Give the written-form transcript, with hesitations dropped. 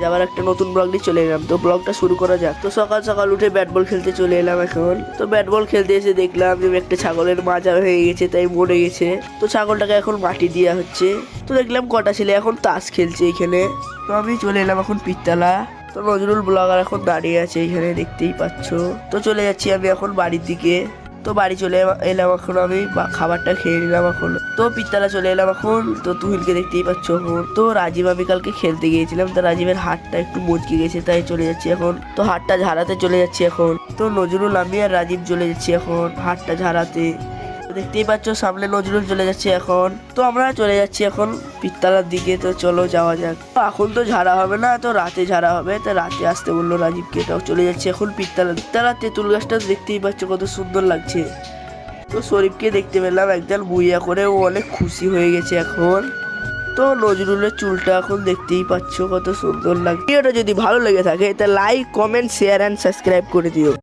আবার একটা নতুন ব্লগ নিয়ে চলে এলাম। তো ব্লগটা শুরু করা যাক। তো সকাল সকাল উঠে ব্যাট বল খেলতে চলে এলাম এখন। তো ব্যাট বল খেলতে এসে দেখলাম যে একটা ছাগলের মাজা হয়ে গেছে, তাই মরে গেছে। তো ছাগলটাকে এখন মাটি দেওয়া হচ্ছে। তো দেখলাম কটা ছেলে এখন তাস খেলছে এখানে। তো আমি চলে এলাম এখন পিত্তালা। তো নজরুল ব্লগার এখন দাঁড়িয়ে আছে এখানে, দেখতেই পাচ্ছ। তো চলে যাচ্ছি আমি এখন বাড়ির দিকে। তো বাড়ি চলে এলাম এখন আমি, খাবারটা খেয়ে নিলাম এখন। তো পিত্তালা চলে এলাম এখন। তো তুহিনকে দেখতেই পাচ্ছ এখন। তো রাজীব আমি কালকে খেলতে গিয়েছিলাম, তো রাজীবের হাতটা একটু মচকে গেছে, তাই চলে যাচ্ছি এখন। তো হাতটা ঝাড়াতে চলে যাচ্ছি এখন। তো নজরুল, আমি আর রাজীব চলে যাচ্ছি এখন হাতটা ঝাড়াতে। দেখতেই পাচ্ছ সামনে নজরুল চলে যাচ্ছে এখন। তো আমরা চলে যাচ্ছি এখন পিত্তালার দিকে। তো চলো যাওয়া যাক। তো এখন তো ঝাড়া হবে না, তো রাতে ঝাড়া হবে। তো রাতে আসতে বললো রাজীবকে। তো চলে যাচ্ছে এখন পিত্তালার তেঁতুল গাছটা দেখতেই পাচ্ছ কত সুন্দর লাগছে। তো শরীফকে দেখতে পেলাম একদম বুইয়া করে, ও অনেক খুশি হয়ে গেছে এখন। তো নজরুলের চুলটা এখন দেখতেই পাচ্ছ কত সুন্দর লাগছে। ভিডিওটা যদি ভালো লেগে থাকে তা like, comment, share and subscribe করে দিও।